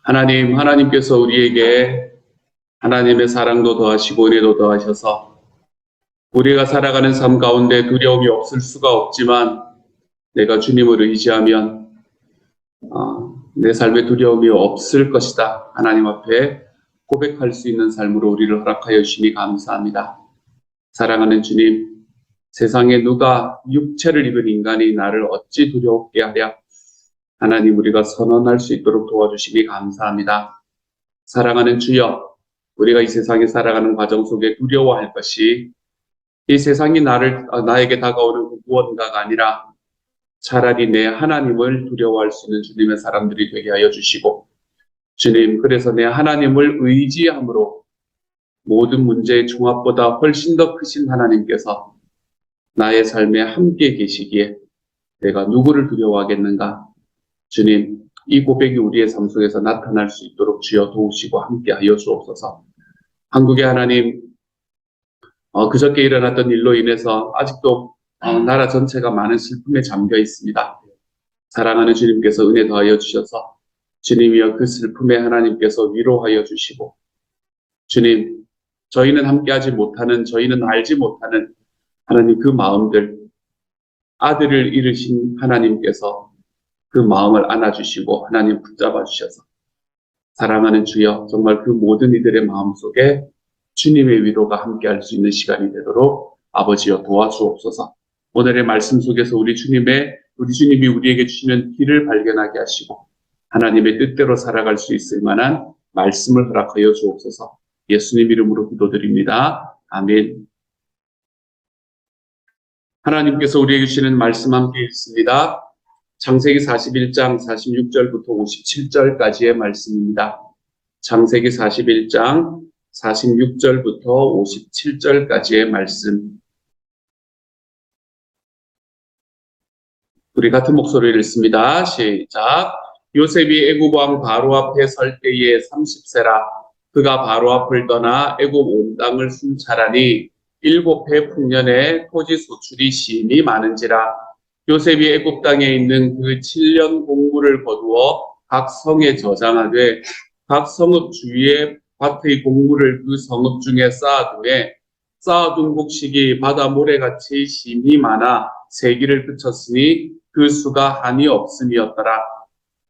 하나님께서 우리에게 하나님의 사랑도 더하시고 은혜도 더하셔서 우리가 살아가는 삶 가운데 두려움이 없을 수가 없지만 내가 주님을 의지하면 내 삶에 두려움이 없을 것이다. 하나님 앞에 고백할 수 있는 삶으로 우리를 허락하여 주시니 감사합니다. 사랑하는 주님, 세상에 누가 육체를 입은 인간이 나를 어찌 두려웠게 하랴. 하나님, 우리가 선언할 수 있도록 도와주시니 감사합니다. 사랑하는 주여, 우리가 이 세상에 살아가는 과정 속에 두려워할 것이 이 세상이 나에게 다가오는 그 무언가가 아니라 차라리 내 하나님을 두려워할 수 있는 주님의 사람들이 되게 하여 주시고, 주님, 그래서 내 하나님을 의지함으로 모든 문제의 종합보다 훨씬 더 크신 하나님께서 나의 삶에 함께 계시기에 내가 누구를 두려워하겠는가? 주님, 이 고백이 우리의 삶 속에서 나타날 수 있도록 주여 도우시고 함께 하여 주옵소서. 한국의 하나님, 그저께 일어났던 일로 인해서 아직도 나라 전체가 많은 슬픔에 잠겨 있습니다. 사랑하는 주님께서 은혜 더하여 주셔서 주님이여 그 슬픔에 하나님께서 위로하여 주시고, 주님, 저희는 함께하지 못하는, 저희는 알지 못하는 하나님 그 마음들, 아들을 잃으신 하나님께서 그 마음을 안아주시고 하나님 붙잡아 주셔서 사랑하는 주여, 정말 그 모든 이들의 마음속에 주님의 위로가 함께할 수 있는 시간이 되도록 아버지여 도와주옵소서. 오늘의 말씀 속에서 우리 주님이 우리에게 주시는 길을 발견하게 하시고 하나님의 뜻대로 살아갈 수 있을 만한 말씀을 허락하여 주옵소서. 예수님 이름으로 기도드립니다. 아멘. 하나님께서 우리에게 주시는 말씀 함께 읽습니다. 창세기 41장 46절부터 57절까지의 말씀입니다. 창세기 41장 46절부터 57절까지의 말씀. 우리 같은 목소리를 읽습니다. 시작. 요셉이 애굽 왕 바로 앞에 설 때에 30세라. 그가 바로 앞을 떠나 애굽 온 땅을 순찰하니 7해 풍년에 토지 소출이 심히 많은지라. 요셉이 애굽 땅에 있는 그 7년 공물을 거두어 각 성에 저장하되 각 성읍 주위에 밭의 곡물을 그 성읍 중에 쌓아두매 쌓아둔 곡식이 바다 모래같이 심히 많아 세기를 그쳤으니 그 수가 한이 없음이었더라.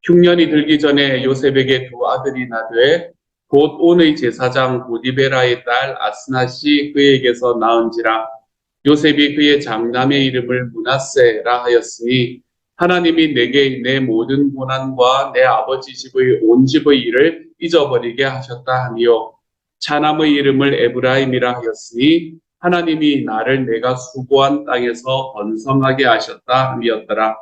흉년이 들기 전에 요셉에게 두 아들이 나되 곧 온의 제사장 보디베라의 딸 아스낫이 그에게서 낳은지라. 요셉이 그의 장남의 이름을 므낫세라 하였으니 하나님이 내게 내 모든 고난과 내 아버지 집의 온 집의 일을 잊어버리게 하셨다 하니요. 차남의 이름을 에브라임이라 하였으니 하나님이 나를 내가 수고한 땅에서 번성하게 하셨다 함이었더라.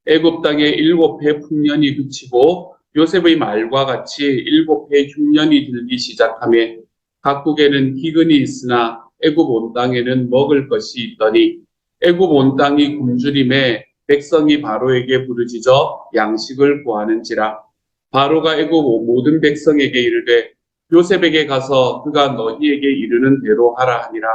애굽 땅에 7해 풍년이 그치고 요셉의 말과 같이 7해 흉년이 들기 시작하며 각국에는 기근이 있으나 애굽 온 땅에는 먹을 것이 있더니 애굽 온 땅이 굶주림에 백성이 바로에게 부르짖어 양식을 구하는지라. 바로가 애굽 모든 백성에게 이르되 요셉에게 가서 그가 너희에게 이르는 대로 하라 하니라.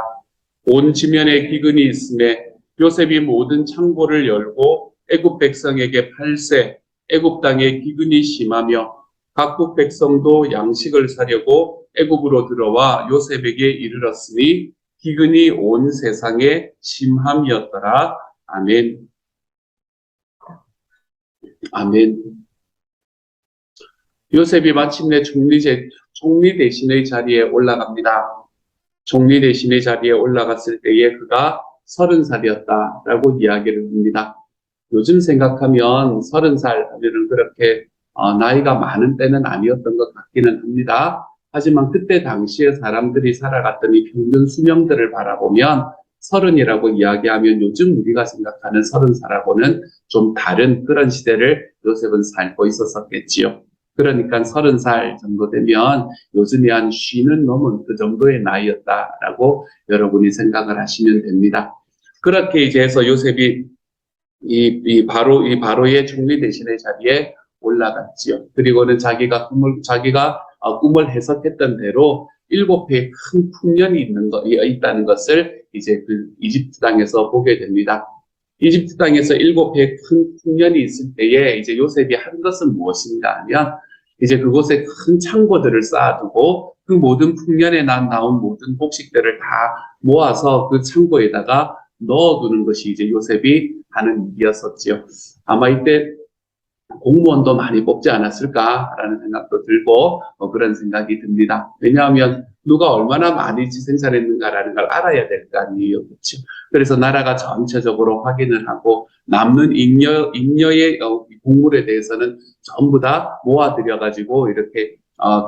온 지면에 기근이 있음에 요셉이 모든 창고를 열고 애굽 백성에게 팔세. 애굽 땅에 기근이 심하며 각국 백성도 양식을 사려고 애굽으로 들어와 요셉에게 이르렀으니 기근이 온 세상에 심함이었더라. 아멘. 아멘. 요셉이 마침내 총리 대신의 자리에 올라갑니다. 총리 대신의 자리에 올라갔을 때에 그가 30살이었다라고 이야기를 합니다. 요즘 생각하면 30살 하면은 그렇게 나이가 많은 때는 아니었던 것 같기는 합니다. 하지만 그때 당시에 사람들이 살아갔던 이 평균 수명들을 바라보면 30이라고 이야기하면 요즘 우리가 생각하는 30살하고는 좀 다른 그런 시대를 요셉은 살고 있었겠지요. 그러니까 30살 정도 되면 요즘이 한 50는 넘은 그 정도의 나이였다라고 여러분이 생각을 하시면 됩니다. 그렇게 이제 해서 요셉이 이 바로의 총리 대신의 자리에 올라갔지요. 그리고는 자기가 꿈을 해석했던 대로 7회의 큰 풍년이 있다는 것을 이제 그 이집트 땅에서 보게 됩니다. 이집트 땅에서 7회의 큰 풍년이 있을 때에 이제 요셉이 한 것은 무엇인가 하면 이제 그곳에 큰 창고들을 쌓아두고 그 모든 풍년에 나온 모든 곡식들을 다 모아서 그 창고에다가 넣어두는 것이 이제 요셉이 하는 일이었었지요. 아마 이때 공무원도 많이 뽑지 않았을까라는 생각도 들고 그런 생각이 듭니다. 왜냐하면 누가 얼마나 많이 생산했는가라는 걸 알아야 될 거 아니에요. 그렇죠? 그래서 나라가 전체적으로 확인을 하고 남는 잉여의 곡물에 대해서는 전부 다 모아들여가지고 이렇게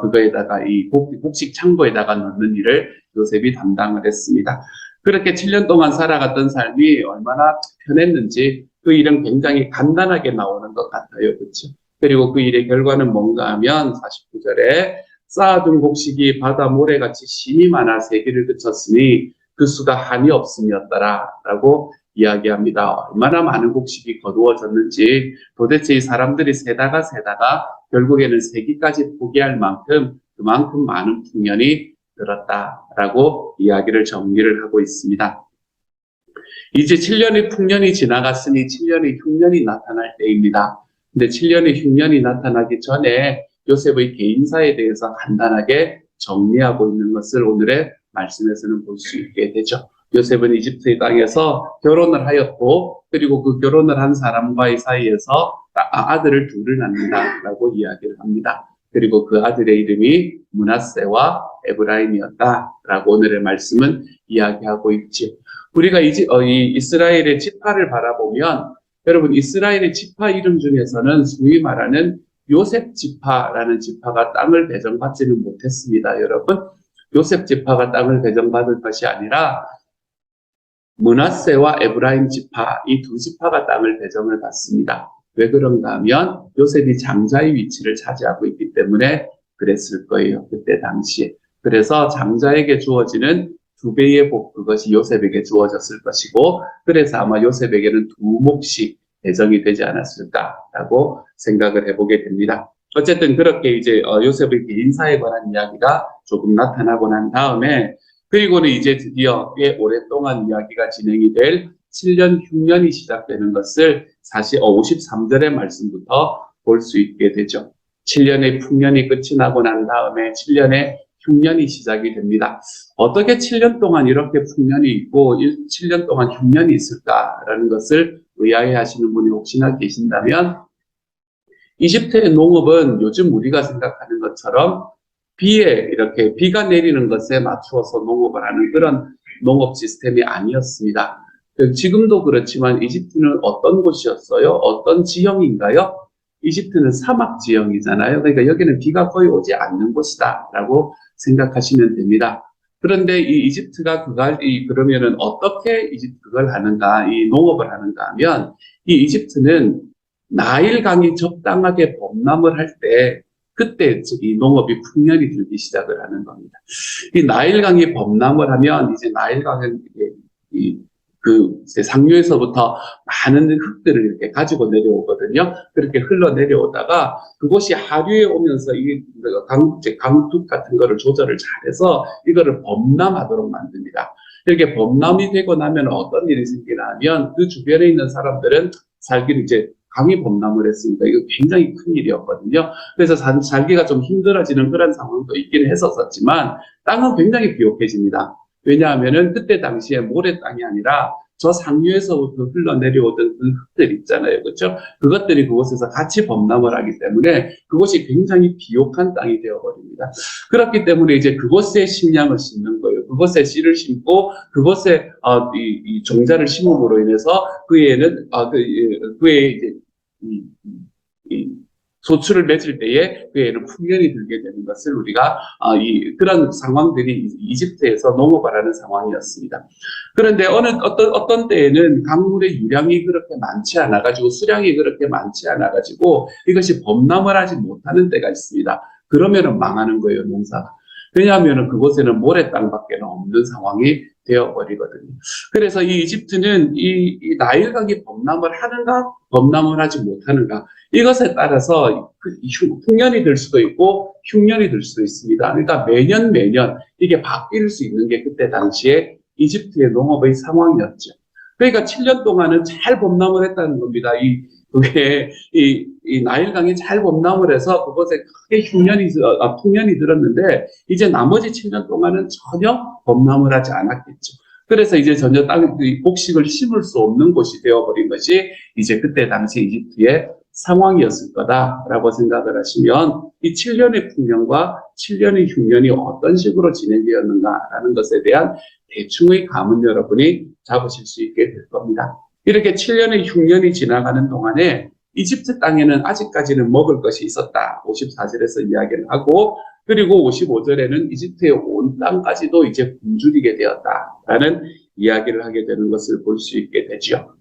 그거에다가 이 곡식 창고에다가 넣는 일을 요셉이 담당을 했습니다. 그렇게 7년 동안 살아갔던 삶이 얼마나 편했는지 그 일은 굉장히 간단하게 나오는 것 같아요. 그렇죠? 그리고 그 일의 결과는 뭔가 하면 49절에 쌓아둔 곡식이 바다 모래같이 심이 많아 세기를 그쳤으니 그 수가 한이 없음이었더라 라고 이야기합니다. 얼마나 많은 곡식이 거두어졌는지 도대체 이 사람들이 세다가 결국에는 세기까지 포기할 만큼 그만큼 많은 풍년이 들었다라고 이야기를 정리를 하고 있습니다. 이제 7년의 풍년이 지나갔으니 7년의 흉년이 나타날 때입니다. 근데 7년의 흉년이 나타나기 전에 요셉의 개인사에 대해서 간단하게 정리하고 있는 것을 오늘의 말씀에서는 볼 수 있게 되죠. 요셉은 이집트의 땅에서 결혼을 하였고 그리고 그 결혼을 한 사람과의 사이에서 아들을 둘을 낳는다라고 이야기를 합니다. 그리고 그 아들의 이름이 므낫세와 에브라임이었다라고 오늘의 말씀은 이야기하고 있지. 우리가 이 이스라엘의 지파를 바라보면 여러분 이스라엘의 지파 이름 중에서는 소위 말하는 요셉 지파라는 지파가 땅을 배정받지는 못했습니다. 여러분 요셉 지파가 땅을 배정받은 것이 아니라 므낫세와 에브라임 지파 이 두 지파가 땅을 배정을 받습니다. 왜 그런가 하면 요셉이 장자의 위치를 차지하고 있기 때문에 그랬을 거예요. 그때 당시에. 그래서 장자에게 주어지는 2배의 복 그것이 요셉에게 주어졌을 것이고 그래서 아마 요셉에게는 2몫이 배정이 되지 않았을까라고 생각을 해보게 됩니다. 어쨌든 그렇게 이제 요셉의 개인사에 관한 이야기가 조금 나타나고 난 다음에 그리고는 이제 드디어 꽤 오랫동안 이야기가 진행이 될 7년 흉년이 시작되는 것을 사실 53절의 말씀부터 볼 수 있게 되죠. 7년의 풍년이 끝이 나고 난 다음에 7년의 흉년이 시작이 됩니다. 어떻게 7년 동안 이렇게 풍년이 있고 7년 동안 흉년이 있을까라는 것을 의아해 하시는 분이 혹시나 계신다면 이집트의 농업은 요즘 우리가 생각하는 것처럼 이렇게 비가 내리는 것에 맞추어서 농업을 하는 그런 농업 시스템이 아니었습니다. 지금도 그렇지만 이집트는 어떤 곳이었어요? 어떤 지형인가요? 이집트는 사막 지형이잖아요. 그러니까 여기는 비가 거의 오지 않는 곳이다라고 생각하시면 됩니다. 그런데 이 이집트가 그러면은 어떻게 그걸 하는가, 이 농업을 하는가 하면 이 이집트는 나일강이 적당하게 범람을 할 때 그때 이 농업이 풍년이 들기 시작을 하는 겁니다. 이 나일강이 범람을 하면 이제 나일강은 상류에서부터 많은 흙들을 이렇게 가지고 내려오거든요. 그렇게 흘러내려오다가 그곳이 하류에 오면서 이 강둑 같은 거를 조절을 잘해서 이거를 범람하도록 만듭니다. 이렇게 범람이 되고 나면 어떤 일이 생기나 하면 그 주변에 있는 사람들은 살기를 이제 강이 범람을 했으니까 이거 굉장히 큰 일이었거든요. 그래서 살기가 좀 힘들어지는 그런 상황도 있기는 했었지만 땅은 굉장히 비옥해집니다. 왜냐하면은 그때 당시에 모래 땅이 아니라 저 상류에서부터 흘러내려오던 그 흙들 있잖아요. 그렇죠? 그것들이 그곳에서 같이 범람을 하기 때문에 그곳이 굉장히 비옥한 땅이 되어버립니다. 그렇기 때문에 이제 그곳에 식량을 심는 거예요. 그곳에 씨를 심고 그곳에 이 종자를 심음으로 인해서 그에 이제 소출을 맺을 때에 그에는 풍년이 들게 되는 것을 우리가 그런 상황들이 이집트에서 농업을 하는 상황이었습니다. 그런데 어떤 때에는 강물의 유량이 그렇게 많지 않아가지고 수량이 그렇게 많지 않아가지고 이것이 범람을 하지 못하는 때가 있습니다. 그러면은 망하는 거예요, 농사가. 왜냐하면 그곳에는 모래 땅밖에 없는 상황이 되어버리거든요. 그래서 이 이집트는 이 나일강이 범람을 하는가, 범람을 하지 못하는가, 이것에 따라서 풍년이 될 수도 있고 흉년이 될 수도 있습니다. 그러니까 매년 이게 바뀔 수 있는 게 그때 당시에 이집트의 농업의 상황이었죠. 그러니까 7년 동안은 잘 범람을 했다는 겁니다. 그게 이 나일강이 잘 범람을 해서 그것에 크게 풍년이 들었는데 이제 나머지 7년 동안은 전혀 범람을 하지 않았겠죠. 그래서 이제 전혀 곡식을 심을 수 없는 곳이 되어버린 것이 이제 그때 당시 이집트의 상황이었을 거다라고 생각을 하시면 이 7년의 풍년과 7년의 흉년이 어떤 식으로 진행되었는가라는 것에 대한 대충의 감은 여러분이 잡으실 수 있게 될 겁니다. 이렇게 7년의 흉년이 지나가는 동안에 이집트 땅에는 아직까지는 먹을 것이 있었다. 54절에서 이야기를 하고 그리고 55절에는 이집트의 온 땅까지도 이제 굶주리게 되었다라는 이야기를 하게 되는 것을 볼 수 있게 되죠.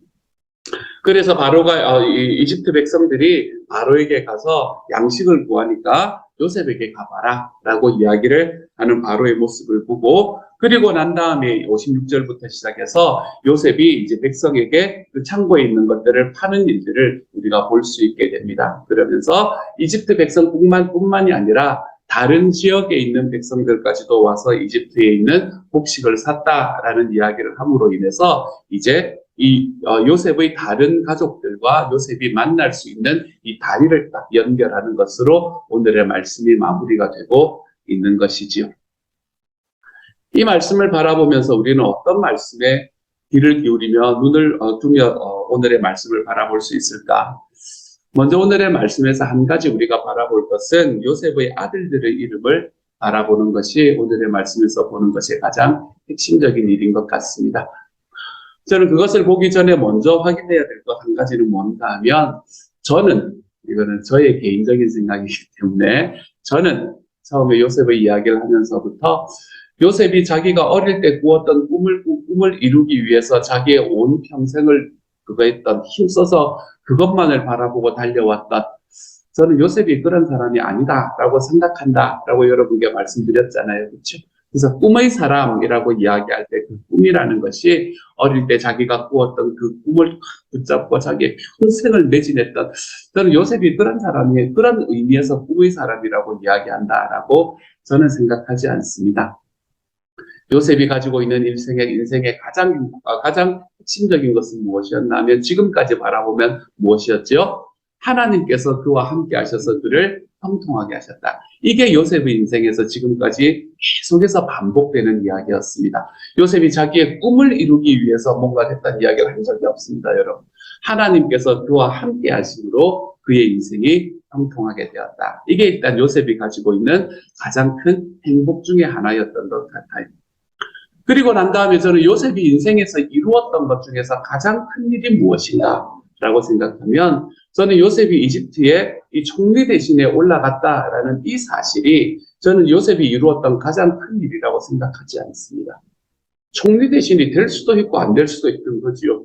그래서 바로가 이집트 백성들이 바로에게 가서 양식을 구하니까 요셉에게 가봐라 라고 이야기를 하는 바로의 모습을 보고 그리고 난 다음에 56절부터 시작해서 요셉이 이제 백성에게 그 창고에 있는 것들을 파는 일들을 우리가 볼 수 있게 됩니다. 그러면서 이집트 백성뿐만이 아니라 다른 지역에 있는 백성들까지도 와서 이집트에 있는 곡식을 샀다라는 이야기를 함으로 인해서 이제 요셉의 다른 가족들과 요셉이 만날 수 있는 이 다리를 딱 연결하는 것으로 오늘의 말씀이 마무리가 되고 있는 것이지요. 이 말씀을 바라보면서 우리는 어떤 말씀에 귀를 기울이며 눈을 두며 오늘의 말씀을 바라볼 수 있을까? 먼저 오늘의 말씀에서 한 가지 우리가 바라볼 것은 요셉의 아들들의 이름을 바라보는 것이 오늘의 말씀에서 보는 것이 가장 핵심적인 일인 것 같습니다. 저는 그것을 보기 전에 먼저 확인해야 될 것 한 가지는 뭔가 하면 이거는 저의 개인적인 생각이기 때문에 저는 처음에 요셉의 이야기를 하면서부터 요셉이 자기가 어릴 때 꾸었던 꿈을 이루기 위해서 자기의 온 평생을 힘써서 그것만을 바라보고 달려왔던 저는 요셉이 그런 사람이 아니다라고 생각한다라고 여러분께 말씀드렸잖아요. 그렇죠? 그래서 꿈의 사람이라고 이야기할 때 그 꿈이라는 것이 어릴 때 자기가 꾸었던 그 꿈을 붙잡고 자기의 평생을 매진했던 저는 요셉이 그런 사람이 그런 의미에서 꿈의 사람이라고 이야기한다라고 저는 생각하지 않습니다. 요셉이 가지고 있는 인생의 가장 핵심적인 것은 무엇이었나 하면 지금까지 바라보면 무엇이었죠? 하나님께서 그와 함께 하셔서 그를 형통하게 하셨다. 이게 요셉의 인생에서 지금까지 계속해서 반복되는 이야기였습니다. 요셉이 자기의 꿈을 이루기 위해서 뭔가 했던 이야기를 한 적이 없습니다, 여러분. 하나님께서 그와 함께 하심으로 그의 인생이 형통하게 되었다. 이게 일단 요셉이 가지고 있는 가장 큰 행복 중에 하나였던 것 같아요. 그리고 난 다음에 저는 요셉이 인생에서 이루었던 것 중에서 가장 큰 일이 무엇인가 라고 생각하면 저는 요셉이 이집트의 이 총리 대신에 올라갔다라는 이 사실이 저는 요셉이 이루었던 가장 큰 일이라고 생각하지 않습니다. 총리 대신이 될 수도 있고 안 될 수도 있는 거지요.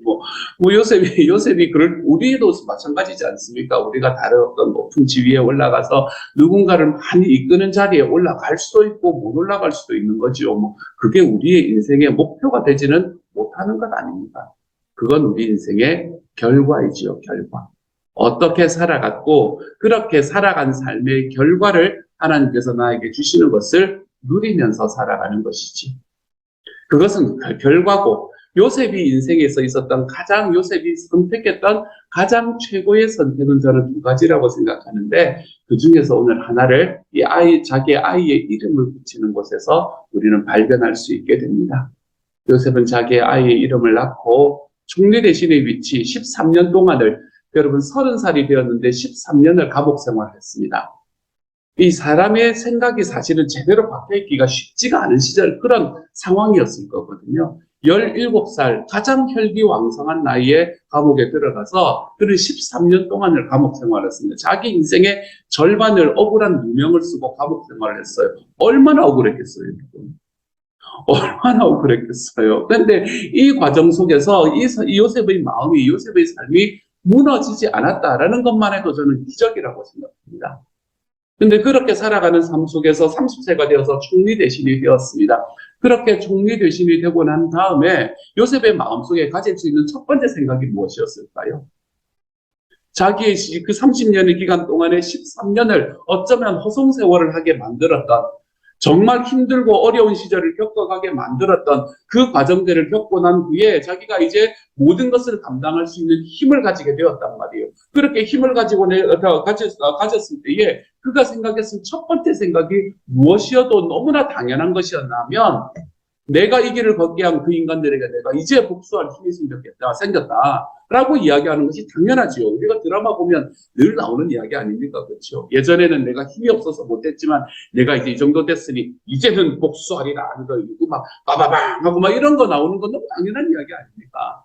요셉이 우리도 마찬가지지 않습니까? 우리가 다른 어떤 높은 지위에 올라가서 누군가를 많이 이끄는 자리에 올라갈 수도 있고 못 올라갈 수도 있는 거지요. 그게 우리의 인생의 목표가 되지는 못하는 것 아닙니까? 그건 우리 인생의 결과이지요, 결과. 어떻게 살아갔고 그렇게 살아간 삶의 결과를 하나님께서 나에게 주시는 것을 누리면서 살아가는 것이지. 그것은 결과고 요셉이 인생에서 있었던 요셉이 선택했던 가장 최고의 선택은 저는 두 가지라고 생각하는데 그 중에서 오늘 하나를 자기의 아이의 이름을 붙이는 곳에서 우리는 발견할 수 있게 됩니다. 요셉은 자기의 아이의 이름을 낳고 총리 대신의 위치 13년 동안을 여러분 30살이 되었는데 13년을 감옥 생활을 했습니다. 이 사람의 생각이 사실은 제대로 바뀌기가 쉽지가 않은 시절 그런 상황이었을 거거든요. 17살 가장 혈기왕성한 나이에 감옥에 들어가서 그는 13년 동안을 감옥 생활을 했습니다. 자기 인생의 절반을 억울한 누명을 쓰고 감옥 생활을 했어요. 얼마나 억울했겠어요, 여러분. 얼마나 억울했겠어요. 그런데 이 과정 속에서 이 요셉의 마음이, 요셉의 삶이 무너지지 않았다라는 것만 해도 저는 기적이라고 생각합니다. 근데 그렇게 살아가는 삶 속에서 30세가 되어서 총리 대신이 되었습니다. 그렇게 총리 대신이 되고 난 다음에 요셉의 마음속에 가질 수 있는 첫 번째 생각이 무엇이었을까요? 자기의 그 30년의 기간 동안에 13년을 어쩌면 허송세월을 하게 만들었던 정말 힘들고 어려운 시절을 겪어가게 만들었던 그 과정들을 겪고 난 후에 자기가 이제 모든 것을 감당할 수 있는 힘을 가지게 되었단 말이에요. 그렇게 힘을 가지고 가졌을 때에 그가 생각했을 첫 번째 생각이 무엇이어도 너무나 당연한 것이었냐면 내가 이 길을 걷게 한 그 인간들에게 내가 이제 복수할 힘이 생겼다라고 이야기하는 것이 당연하지요. 우리가 드라마 보면 늘 나오는 이야기 아닙니까? 그렇죠? 예전에는 내가 힘이 없어서 못했지만 내가 이제 이 정도 됐으니 이제는 복수하리라 하는 거 이거 막 빠바방 하고 막 이런 거 나오는 건 너무 당연한 이야기 아닙니까?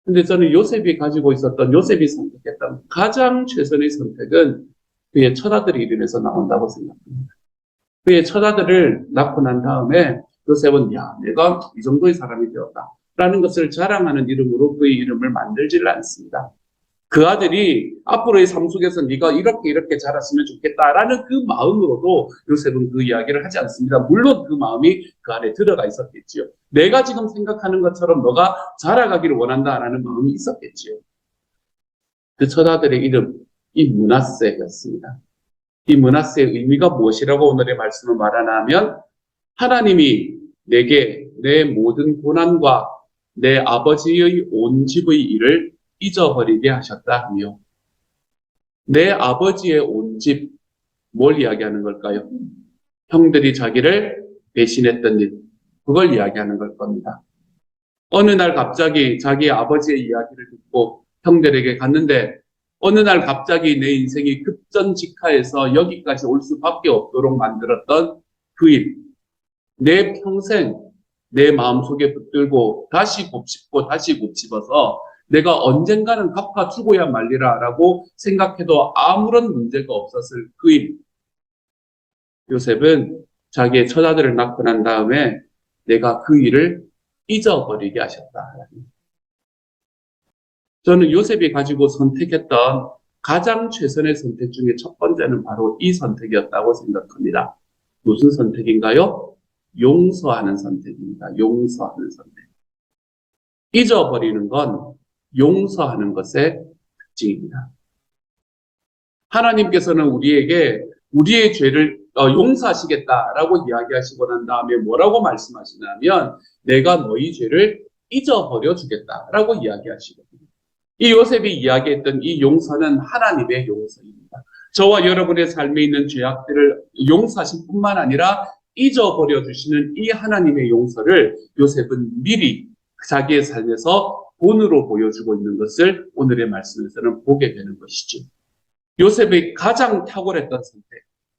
근데 저는 요셉이 선택했던 가장 최선의 선택은 그의 처자들의 이름에서 나온다고 생각합니다. 그의 처자들을 낳고 난 다음에 요셉은 내가 이 정도의 사람이 되었다라는 것을 자랑하는 이름으로 그의 이름을 만들지를 않습니다. 그 아들이 앞으로의 삶 속에서 네가 이렇게 자랐으면 좋겠다라는 그 마음으로도 요셉은 그 이야기를 하지 않습니다. 물론 그 마음이 그 안에 들어가 있었겠지요. 내가 지금 생각하는 것처럼 너가 자라가기를 원한다라는 마음이 있었겠지요. 그 처자들의 이름, 이 므낫세였습니다. 이 므낫세의 의미가 무엇이라고 오늘의 말씀을 말하냐면 하나님이 내게 내 모든 고난과 내 아버지의 온 집의 일을 잊어버리게 하셨다 하며 내 아버지의 온 집, 뭘 이야기하는 걸까요? 형들이 자기를 배신했던 일, 그걸 이야기하는 걸 겁니다. 어느 날 갑자기 자기 아버지의 이야기를 듣고 형들에게 갔는데 어느 날 갑자기 내 인생이 급전직하해서 여기까지 올 수밖에 없도록 만들었던 그 일, 내 평생 내 마음속에 붙들고 다시 곱씹고 다시 곱씹어서 내가 언젠가는 갚아주고야 말리라라고 생각해도 아무런 문제가 없었을 그 일. 요셉은 자기의 처자들을 낳고 난 다음에 내가 그 일을 잊어버리게 하셨다. 저는 요셉이 가지고 선택했던 가장 최선의 선택 중에 첫 번째는 바로 이 선택이었다고 생각합니다. 무슨 선택인가요? 용서하는 선택입니다. 용서하는 선택. 잊어버리는 건 용서하는 것의 특징입니다. 하나님께서는 우리에게 우리의 죄를 용서하시겠다라고 이야기하시고 난 다음에 뭐라고 말씀하시냐면 내가 너희 죄를 잊어버려 주겠다라고 이야기하시거든요. 이 요셉이 이야기했던 이 용서는 하나님의 용서입니다. 저와 여러분의 삶에 있는 죄악들을 용서하실 뿐만 아니라 잊어버려 주시는 이 하나님의 용서를 요셉은 미리 자기의 삶에서 본으로 보여주고 있는 것을 오늘의 말씀에서는 보게 되는 것이죠. 요셉의 가장 탁월했던 선택.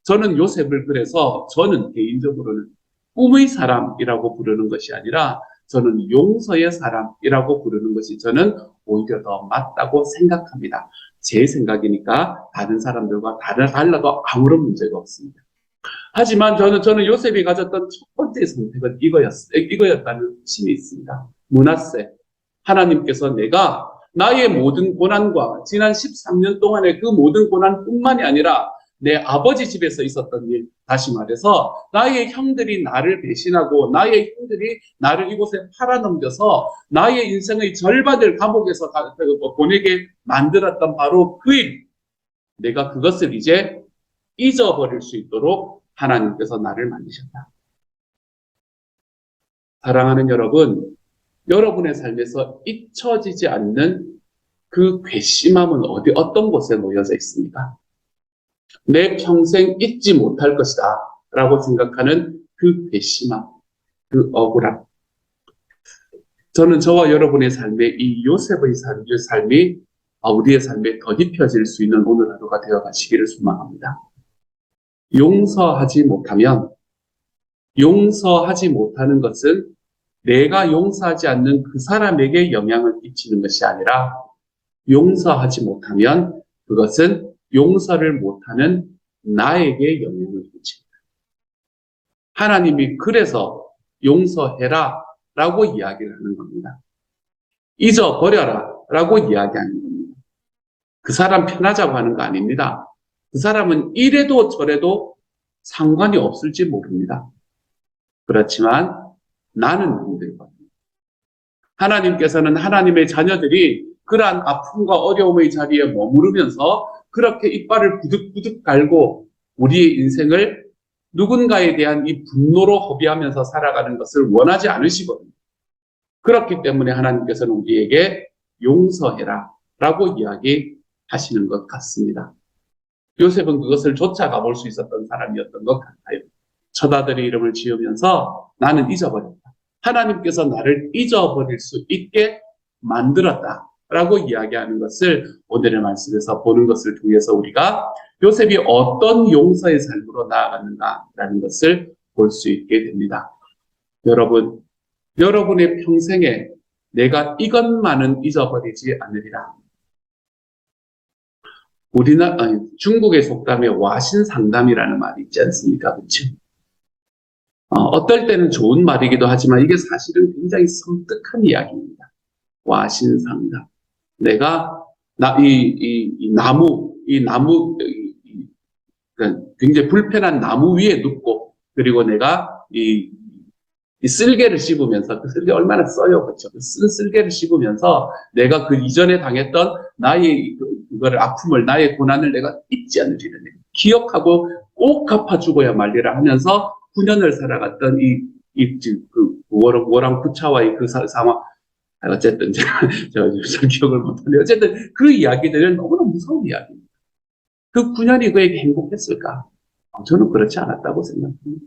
저는 요셉을 그래서 저는 개인적으로는 꿈의 사람이라고 부르는 것이 아니라 저는 용서의 사람이라고 부르는 것이 저는 오히려 더 맞다고 생각합니다. 제 생각이니까 다른 사람들과 달라도 아무런 문제가 없습니다. 하지만 저는 요셉이 가졌던 첫 번째 선택은 이거였다는 힘이 있습니다. 므낫세. 하나님께서 내가 나의 모든 고난과 지난 13년 동안의 그 모든 고난뿐만이 아니라 내 아버지 집에서 있었던 일, 다시 말해서 나의 형들이 나를 배신하고 나의 형들이 나를 이곳에 팔아넘겨서 나의 인생의 절반을 감옥에서 보내게 만들었던 바로 그 일, 내가 그것을 이제 잊어버릴 수 있도록 하나님께서 나를 만드셨다. 사랑하는 여러분, 여러분의 삶에서 잊혀지지 않는 그 괘씸함은 어떤 곳에 놓여져 있습니까? 내 평생 잊지 못할 것이다 라고 생각하는 그 괘씸함, 그 억울함. 저는 저와 여러분의 삶에 이 요셉의 삶이 우리의 삶에 덧입혀질 수 있는 오늘 하루가 되어 가시기를 소망합니다. 용서하지 못하는 것은 내가 용서하지 않는 그 사람에게 영향을 끼치는 것이 아니라 용서하지 못하면 그것은 용서를 못하는 나에게 영향을 끼칩니다. 하나님이 그래서 용서해라 라고 이야기를 하는 겁니다. 잊어버려라 라고 이야기하는 겁니다. 그 사람 편하자고 하는 거 아닙니다. 그 사람은 이래도 저래도 상관이 없을지 모릅니다. 그렇지만 나는 힘들거든요. 하나님께서는 하나님의 자녀들이 그러한 아픔과 어려움의 자리에 머무르면서 그렇게 이빨을 부득부득 갈고 우리의 인생을 누군가에 대한 이 분노로 허비하면서 살아가는 것을 원하지 않으시거든요. 그렇기 때문에 하나님께서는 우리에게 용서해라 라고 이야기하시는 것 같습니다. 요셉은 그것을 쫓아가 볼 수 있었던 사람이었던 것 같아요. 첫 아들의 이름을 지으면서 나는 잊어버렸다. 하나님께서 나를 잊어버릴 수 있게 만들었다 라고 이야기하는 것을 오늘의 말씀에서 보는 것을 통해서 우리가 요셉이 어떤 용서의 삶으로 나아갔는가라는 것을 볼 수 있게 됩니다. 여러분, 여러분의 평생에 내가 이것만은 잊어버리지 않으리라. 중국의 속담에 와신상담이라는 말이 있지 않습니까? 그렇죠? 어떨 때는 좋은 말이기도 하지만 이게 사실은 굉장히 섬뜩한 이야기입니다. 와신상담. 내가 이 나무 그러니까 굉장히 불편한 나무 위에 눕고 그리고 내가 이 쓸개를 씹으면서 그 쓸개 얼마나 써요, 그렇죠? 쓴 쓸개를 씹으면서 내가 그 이전에 당했던 나의 그거를 아픔을 나의 고난을 내가 잊지 않으리라 기억하고 꼭 갚아 죽어야 말리라 하면서 9년을 살아갔던 그 오랑구차와의 그 상황 어쨌든 제가 잘 기억을 못하네요. 어쨌든 그 이야기들은 너무나 무서운 이야기입니다. 그 9년이 그에게 행복했을까? 저는 그렇지 않았다고 생각합니다.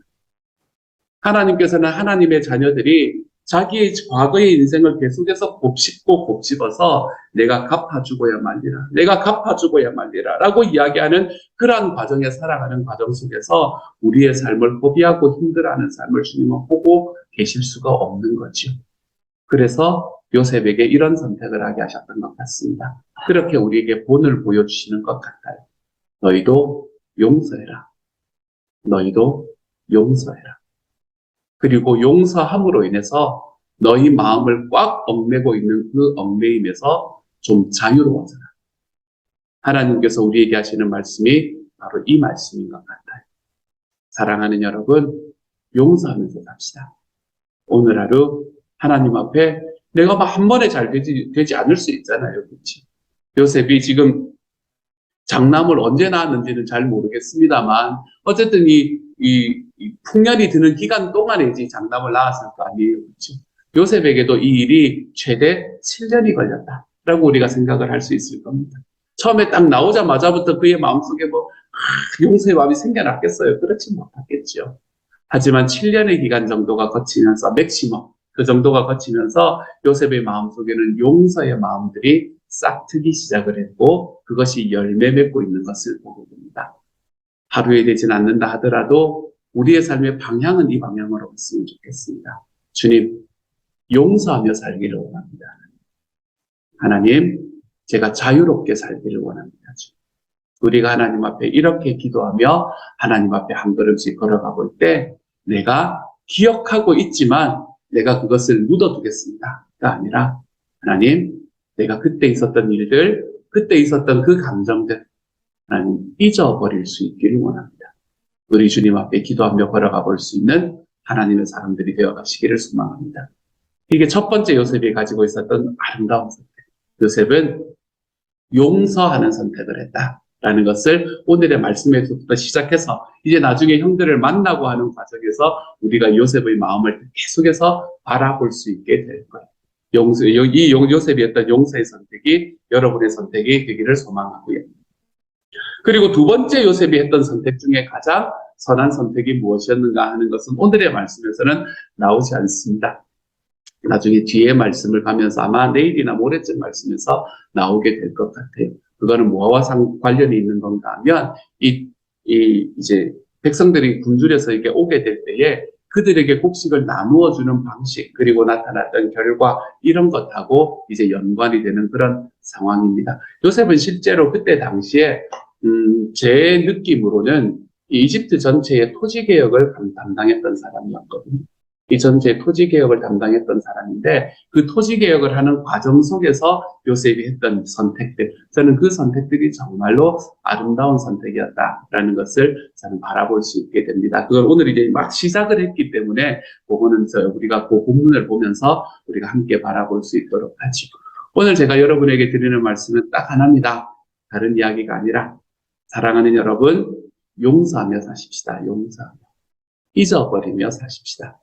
하나님께서는 하나님의 자녀들이 자기의 과거의 인생을 계속해서 곱씹어서 내가 갚아주고야 말리라. 내가 갚아주고야 말리라. 라고 이야기하는 그러한 과정에 살아가는 과정 속에서 우리의 삶을 포기하고 힘들어하는 삶을 주님은 보고 계실 수가 없는 거죠. 그래서 요셉에게 이런 선택을 하게 하셨던 것 같습니다. 그렇게 우리에게 본을 보여주시는 것 같아요. 너희도 용서해라. 너희도 용서해라. 그리고 용서함으로 인해서 너희 마음을 꽉 얽매고 있는 그 얽매임에서 좀 자유로워져라. 하나님께서 우리에게 하시는 말씀이 바로 이 말씀인 것 같아요. 사랑하는 여러분, 용서하면서 삽시다. 오늘 하루 하나님 앞에 내가 한 번에 잘 되지 않을 수 있잖아요. 그렇지? 요셉이 지금 장남을 언제 낳았는지는 잘 모르겠습니다만 어쨌든 이 풍년이 드는 기간 동안에 이제 장남을 낳았을 거 아니에요. 그렇죠? 요셉에게도 이 일이 최대 7년이 걸렸다라고 우리가 생각을 할 수 있을 겁니다. 처음에 딱 나오자마자부터 그의 마음속에 용서의 마음이 생겨났겠어요? 그렇지 못하겠죠. 하지만 7년의 기간 정도가 거치면서 맥시멈 그 정도가 거치면서 요셉의 마음속에는 용서의 마음들이 싹 트기 시작을 했고 그것이 열매 맺고 있는 것을 보게 됩니다. 하루에 되진 않는다 하더라도 우리의 삶의 방향은 이 방향으로 갔으면 좋겠습니다. 주님, 용서하며 살기를 원합니다. 하나님, 제가 자유롭게 살기를 원합니다. 우리가 하나님 앞에 이렇게 기도하며 하나님 앞에 한 걸음씩 걸어가 볼 때 내가 기억하고 있지만 내가 그것을 묻어두겠습니다가 아니라 하나님, 내가 그때 있었던 일들, 그때 있었던 그 감정들 하나님 잊어버릴 수 있기를 원합니다. 우리 주님 앞에 기도하며 걸어가 볼 수 있는 하나님의 사람들이 되어 가시기를 소망합니다. 이게 첫 번째 요셉이 가지고 있었던 아름다운 선택. 요셉은 용서하는 선택을 했다라는 것을 오늘의 말씀에서부터 시작해서 이제 나중에 형들을 만나고 하는 과정에서 우리가 요셉의 마음을 계속해서 바라볼 수 있게 될 거예요. 이 요셉이 했던 용서의 선택이 여러분의 선택이 되기를 소망하고요. 그리고 두 번째 요셉이 했던 선택 중에 가장 선한 선택이 무엇이었는가 하는 것은 오늘의 말씀에서는 나오지 않습니다. 나중에 뒤에 말씀을 가면서 아마 내일이나 모레쯤 말씀에서 나오게 될 것 같아요. 그거는 뭐와 관련이 있는 건가 하면 이제 백성들이 굶주려서 이렇게 오게 될 때에 그들에게 곡식을 나누어 주는 방식 그리고 나타났던 결과 이런 것하고 이제 연관이 되는 그런 상황입니다. 요셉은 실제로 그때 당시에 제 느낌으로는 이집트 전체의 토지 개혁을 담당했던 사람이었거든요. 이 전체 토지 개혁을 담당했던 사람인데 그 토지 개혁을 하는 과정 속에서 요셉이 했던 선택들, 저는 그 선택들이 정말로 아름다운 선택이었다라는 것을 저는 바라볼 수 있게 됩니다. 그걸 오늘 이제 막 시작을 했기 때문에 그거는 우리가 그 본문을 보면서 우리가 함께 바라볼 수 있도록 하죠. 오늘 제가 여러분에게 드리는 말씀은 딱 하나입니다. 다른 이야기가 아니라 사랑하는 여러분, 용서하며 사십시다. 용서하며. 잊어버리며 사십시다.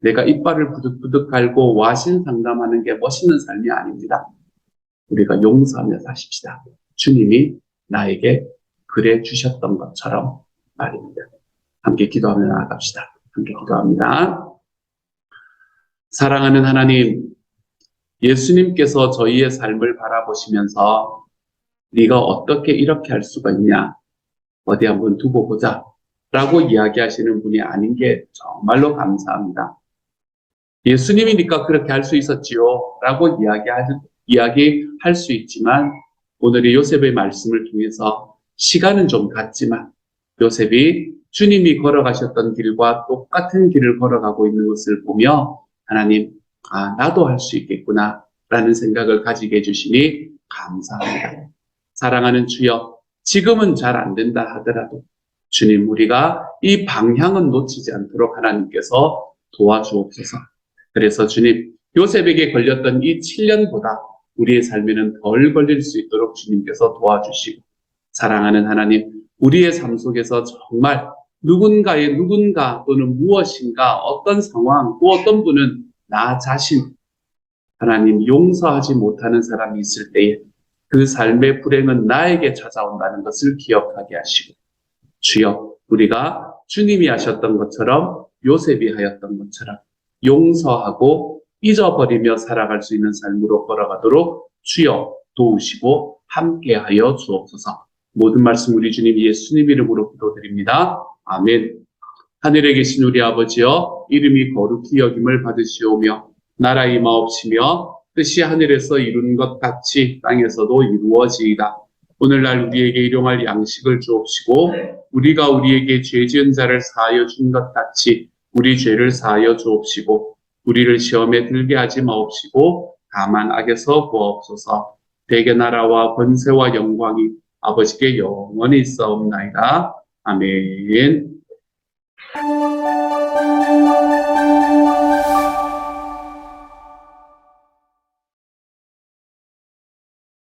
내가 이빨을 부득부득 갈고 와신 상담하는 게 멋있는 삶이 아닙니다. 우리가 용서하며 사십시다. 주님이 나에게 그래 주셨던 것처럼 말입니다. 함께 기도하며 나아갑시다. 함께 기도합니다. 사랑하는 하나님, 예수님께서 저희의 삶을 바라보시면서 네가 어떻게 이렇게 할 수가 있냐? 어디 한번 두고 보자. 라고 이야기하시는 분이 아닌 게 정말로 감사합니다. 예수님이니까 그렇게 할 수 있었지요. 라고 이야기할 수 있지만 오늘의 요셉의 말씀을 통해서 시간은 좀 갔지만 요셉이 주님이 걸어가셨던 길과 똑같은 길을 걸어가고 있는 것을 보며 하나님, 나도 할 수 있겠구나 라는 생각을 가지게 해주시니 감사합니다. 사랑하는 주여, 지금은 잘 안 된다 하더라도 주님, 우리가 이 방향은 놓치지 않도록 하나님께서 도와주옵소서. 그래서 주님, 요셉에게 걸렸던 이 7년보다 우리의 삶에는 덜 걸릴 수 있도록 주님께서 도와주시고, 사랑하는 하나님, 우리의 삶 속에서 정말 누군가 또는 무엇인가 어떤 상황, 또 어떤 분은 나 자신, 하나님 용서하지 못하는 사람이 있을 때에 그 삶의 불행은 나에게 찾아온다는 것을 기억하게 하시고, 주여, 우리가 주님이 하셨던 것처럼 요셉이 하였던 것처럼 용서하고 잊어버리며 살아갈 수 있는 삶으로 걸어가도록 주여 도우시고 함께하여 주옵소서. 모든 말씀 우리 주님 예수님 이름으로 기도드립니다. 아멘. 하늘에 계신 우리 아버지여, 이름이 거룩히 여김을 받으시오며 나라 임하옵시며 뜻이 하늘에서 이룬 것 같이 땅에서도 이루어지이다. 오늘날 우리에게 일용할 양식을 주옵시고 우리가 우리에게 죄 지은 자를 사하여 준 것 같이 우리 죄를 사하여 주옵시고 우리를 시험에 들게 하지 마옵시고 다만 악에서 구하옵소서. 대개 나라와 권세와 영광이 아버지께 영원히 있사옵나이다. 아멘.